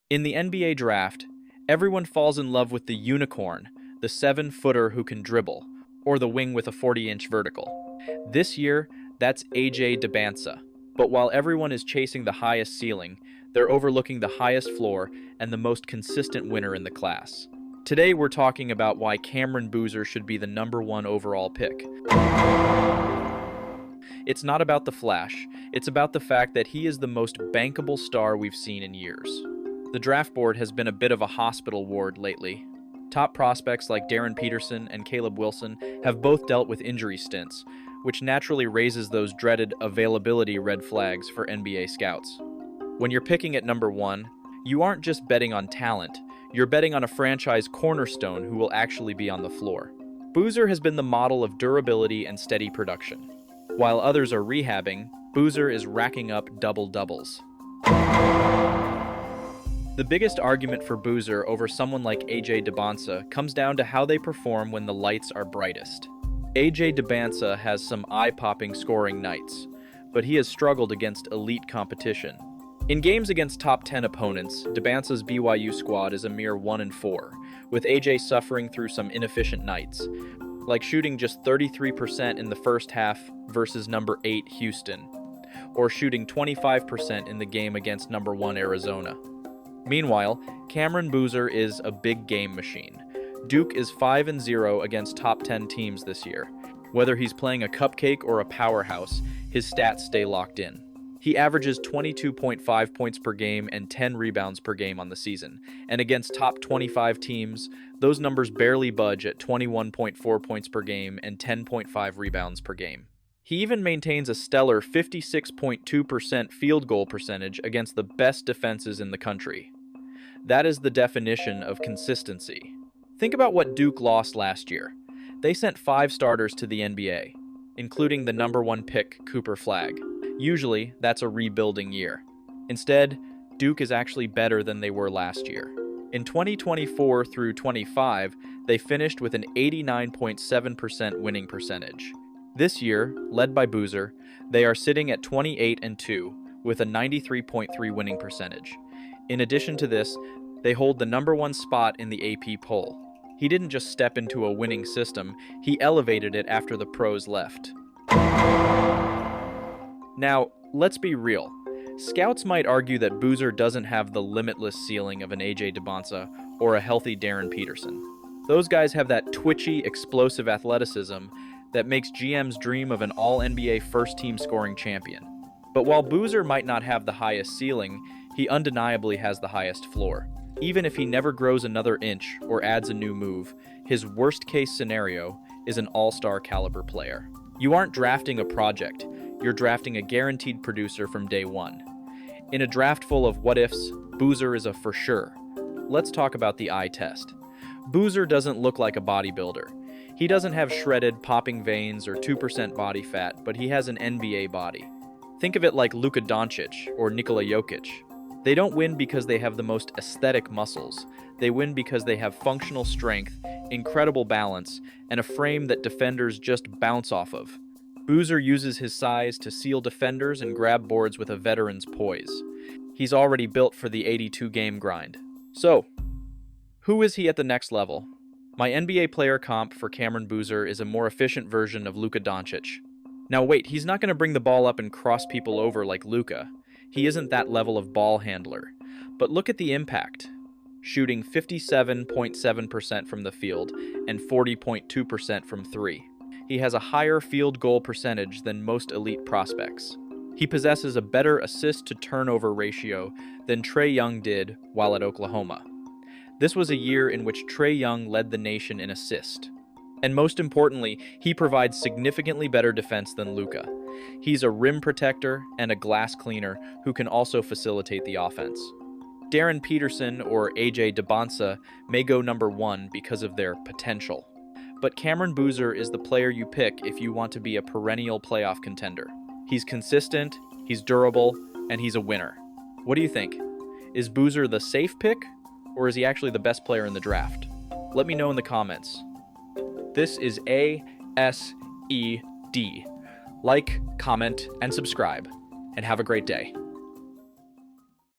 In the NBA draft, everyone falls in love with the unicorn, the 7-footer who can dribble, or the wing with a 40-inch vertical. This year, that's AJ Dybantsa. But while everyone is chasing the highest ceiling, they're overlooking the highest floor and the most consistent winner in the class. Today, we're talking about why Cameron Boozer should be the #1 overall pick. It's not about the flash, it's about the fact that he is the most bankable star we've seen in years. The draft board has been a bit of a hospital ward lately. Top prospects like Darren Peterson and Caleb Wilson have both dealt with injury stints, which naturally raises those dreaded availability red flags for NBA scouts. When you're picking at #1, you aren't just betting on talent, you're betting on a franchise cornerstone who will actually be on the floor. Boozer has been the model of durability and steady production. While others are rehabbing, Boozer is racking up double-doubles. The biggest argument for Boozer over someone like AJ Dybantsa comes down to how they perform when the lights are brightest. AJ Dybantsa has some eye-popping scoring nights, but he has struggled against elite competition. In games against top 10 opponents, Dybantsa's BYU squad is a mere 1-4, with AJ suffering through some inefficient nights, like shooting just 33% in the first half versus number 8 Houston, or shooting 25% in the game against #1 Arizona. Meanwhile, Cameron Boozer is a big game machine. Duke is 5-0 against top 10 teams this year. Whether he's playing a cupcake or a powerhouse, his stats stay locked in. He averages 22.5 points per game and 10 rebounds per game on the season, and against top 25 teams, those numbers barely budge at 21.4 points per game and 10.5 rebounds per game. He even maintains a stellar 56.2% field goal percentage against the best defenses in the country. That is the definition of consistency. Think about what Duke lost last year. They sent 5 starters to the NBA, including the #1 pick, Cooper Flagg. Usually, that's a rebuilding year. Instead, Duke is actually better than they were last year. In 2024 through 25, they finished with an 89.7% winning percentage. This year, led by Boozer, they are sitting at 28-2 with a 93.3 winning percentage. In addition to this, they hold the #1 spot in the AP poll. He didn't just step into a winning system, he elevated it after the pros left. Now, let's be real. Scouts might argue that Boozer doesn't have the limitless ceiling of an AJ Dybantsa or a healthy Darren Peterson. Those guys have that twitchy, explosive athleticism that makes GMs dream of an all-NBA first-team scoring champion. But while Boozer might not have the highest ceiling, he undeniably has the highest floor. Even if he never grows another inch or adds a new move, his worst-case scenario is an all-star caliber player. You aren't drafting a project, you're drafting a guaranteed producer from day one. In a draft full of what-ifs, Boozer is a for sure. Let's talk about the eye test. Boozer doesn't look like a bodybuilder. He doesn't have shredded, popping veins or 2% body fat, but he has an NBA body. Think of it like Luka Doncic or Nikola Jokic. They don't win because they have the most aesthetic muscles. They win because they have functional strength, incredible balance, and a frame that defenders just bounce off of. Boozer uses his size to seal defenders and grab boards with a veteran's poise. He's already built for the 82-game grind. So, who is he at the next level? My NBA player comp for Cameron Boozer is a more efficient version of Luka Doncic. Now wait, he's not going to bring the ball up and cross people over like Luka. He isn't that level of ball handler. But look at the impact. Shooting 57.7% from the field and 40.2% from 3. He has a higher field goal percentage than most elite prospects. He possesses a better assist-to-turnover ratio than Trae Young did while at Oklahoma. This was a year in which Trae Young led the nation in assist. And most importantly, he provides significantly better defense than Luka. He's a rim protector and a glass cleaner who can also facilitate the offense. Darren Peterson or AJ Dybantsa may go #1 because of their potential. But Cameron Boozer is the player you pick if you want to be a perennial playoff contender. He's consistent, he's durable, and he's a winner. What do you think? Is Boozer the safe pick, or is he actually the best player in the draft? Let me know in the comments. This is ASED. Like, comment, and subscribe, and have a great day.